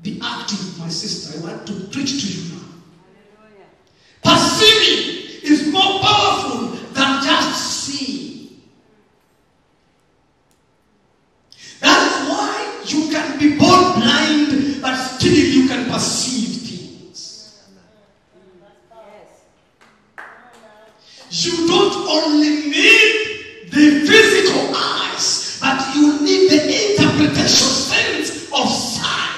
Be active, my sister. I want to preach to you now. Perceiving is more powerful than just seeing. That's why you can be born blind, but still you can perceive things. You don't only need the physical eyes, but you need the interpretation sense of sight.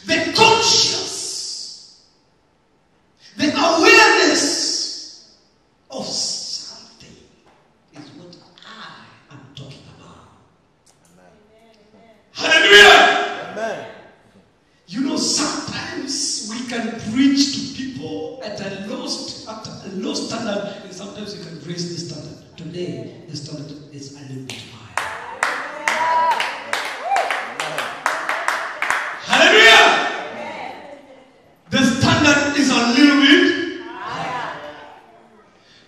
The conscious, the awareness of something is what I am talking about. Hallelujah! Amen. You know, sometimes we can preach to people at a low standard, and sometimes you can raise the standard. Today, the standard is a little bit higher. Hallelujah! The standard is a little bit higher.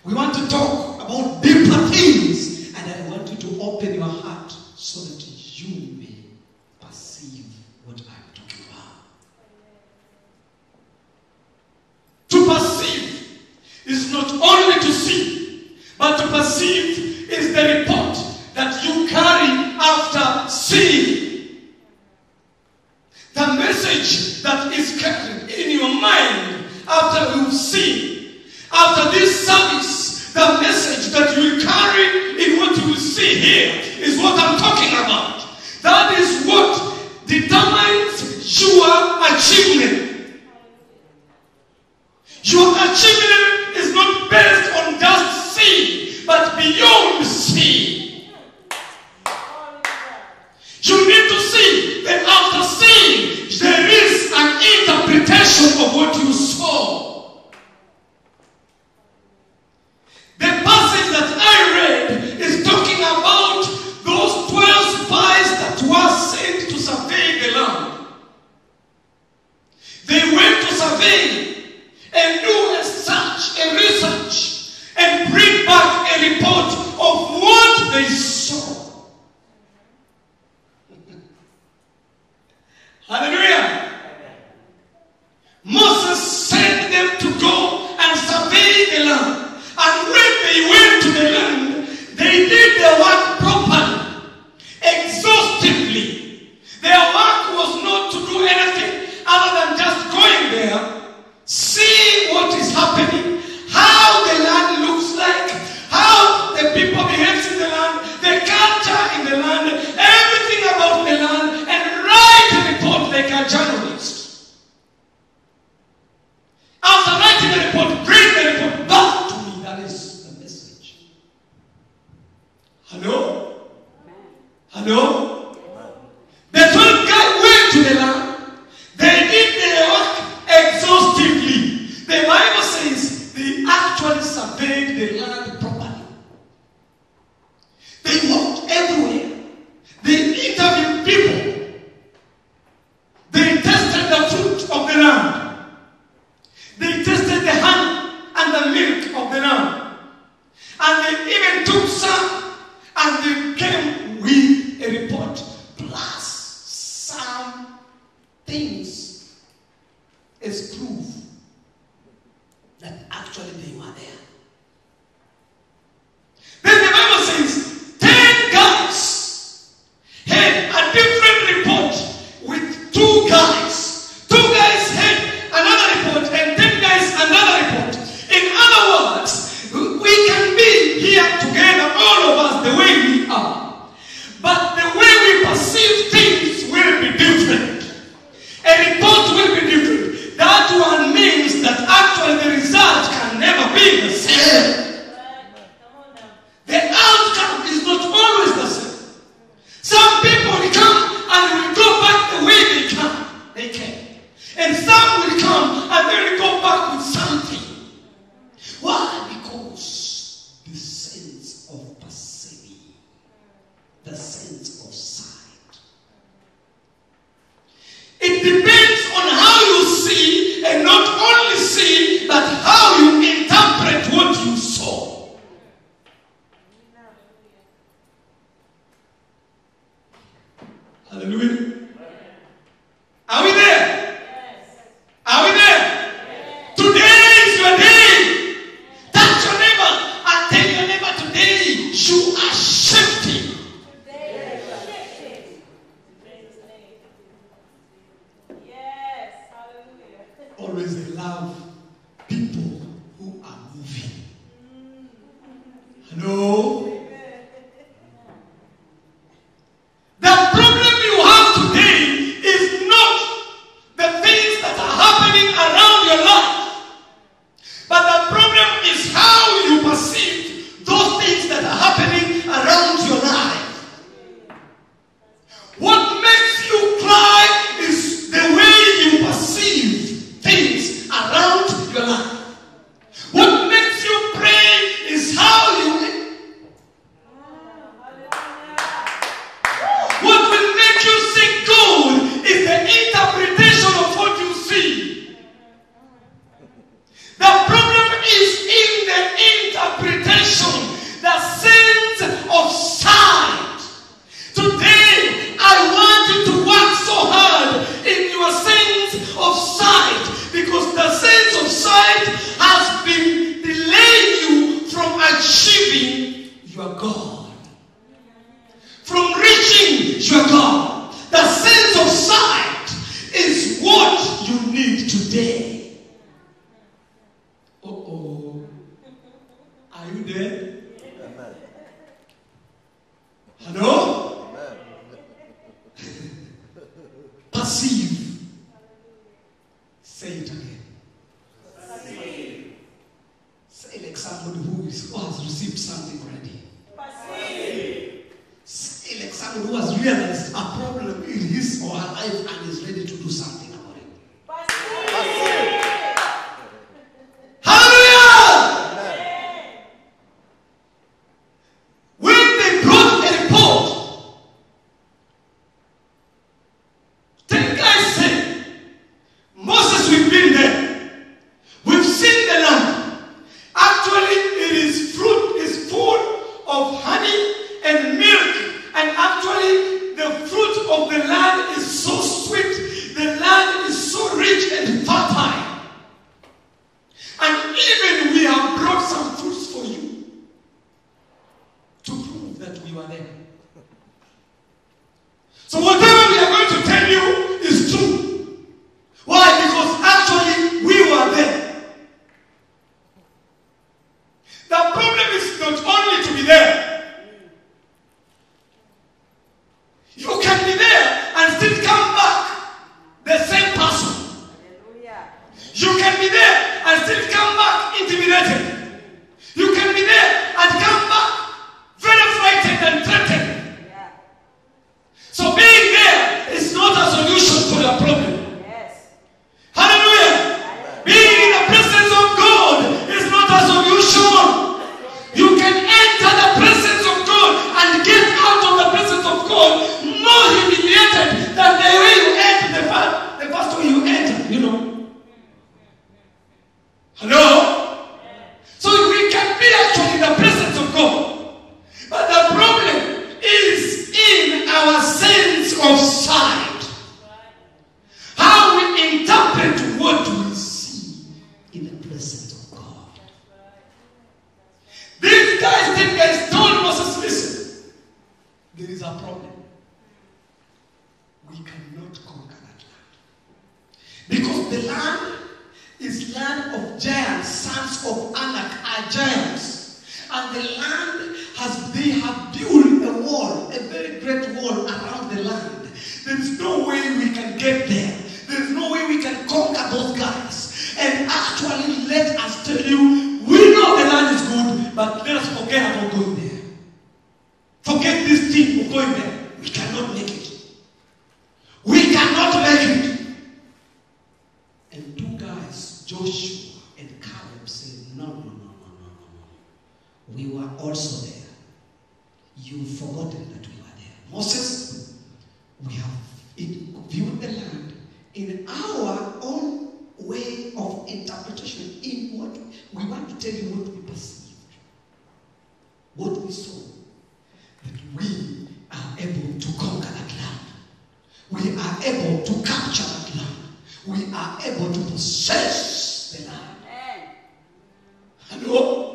We want to talk about deeper things, and I want you to open your heart so that you may perceive what I'm talking about. To perceive is not only to see, but to perceive is the report that you carry after seeing. The message that is carried in your mind after you've seen. After this service, the message that you will carry in what you will see here is what I'm talking about. That is what determines your achievement. Your achievement is not based on just seeing, but beyond seeing. You need to see that after seeing, there is an interpretation of what you saw. The passage that I read is talking about those 12 spies that were sent to survey the land. They went to survey and do a search, a research, and bring back a report of what they saw. Hallelujah. Moses sent them to go and survey the land. And when they went to the land, they did their work properly, exhaustively. Their work was not to do anything other than just going there, seeing what is happening, how the land looks like, how the people behave in the land, the culture in the land, everything about the land, and write a report like a journalist. After writing the report, bring the report back to me. That is the message. Hello? Hello? The 12 guys went to the land. They did their work exhaustively. The Bible says they actually surveyed the land properly. They walked everywhere. They interviewed people. They tested the fruit of the land. They tested the honey and the milk of the land. And they even took some and they came with a report plus some things as proof that actually they were there. Then the Bible says 10 guys had a different report with 2 guys. 2 guys had another report and 10 guys another report. In other words, we can be here together, all of us, the way we are. But the way we perceive things will be different. A report will be different. That one means that actually the result can never be the same. The outcome is not always the same. Some people will come and will go back the way they come. They came. And some will come and they will go back with something. Why? Because the sense of perceiving, the sense of sight. It depends on how you see, and not only see, but how you interpret what you saw. Hallelujah. I always love people who are moving. Hello? The problem you have today is not the things that are happening around your life, but the problem is how you perceive those things that are happening around your life. What makes you cry is the way you perceive things around your life. What makes you pray is how you. What will make you see good is the interpretation of what you see. The problem is in the interpretation, the sense of sight. Today, I want you to work so hard in your sense of sight, because the sense of sight has been delaying you from achieving your goal, from reaching your goal. The sense of sight is what you need today. Uh-oh. Are you there? Amen. Hello? Amen. Perceive. Say it again. Perceive. Say like somebody who has received something already. Perceive. Say like somebody who has realized a problem in his or her life and is ready to do something about it. Perceive. Hallelujah! Amen. When they brought a report, 10 guys said, Moses, we've been there. We've seen the land. Actually, it is fruit is full of honey and milk. And actually, the fruit of the land is so sweet. The land is so rich and fertile. And even we have brought some fruits for you to prove that we were there. So whatever we are going to tell you is true. Why? Because actually we were there. The problem is not only to be there. You can be there and still come back the same person. Hallelujah. You can be there and still come back intimidated. You can be there and come back very frightened and threatened. Yeah. So being there is not a solution to the problem. Yes. Hallelujah. Being in the presence of God is not a solution. You can enter the presence of God and get out of the presence of God more humiliated than the way you enter the first way you enter, you know. Hello? So we can be actually in the presence of God. But the problem is in our sense of sight. How we interpret what we see in the presence of God. These guys told Moses, listen, there is a problem. We cannot conquer that land. Because the land is land of giants, sons of Anak are giants. And the land they have built a wall, a very great wall around the land. There is no way we can get there. There is no way we can conquer those guys. And actually, let us tell you, we know the land is good, but let us forget about going there. Forget this thing of going there. We cannot make it. We cannot make it. And two guys, Joshua and Caleb, said, no. We were also there. You've forgotten that we were there. Moses, we have viewed the land in our own way of interpretation. In what we want to tell you what we perceived, what we saw, that we are able to conquer that land. We are able to capture that land. We are able to possess the land. Hello?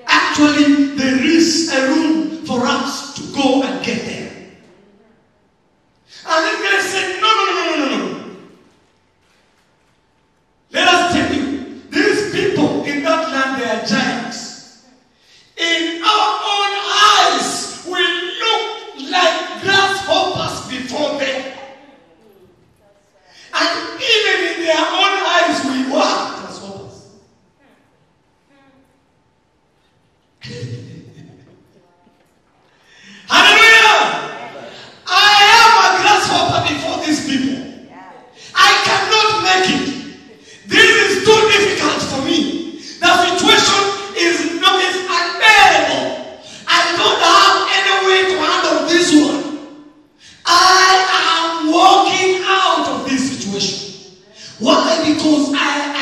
Actually, there is a room for us to go and get there. And then they said, no. because I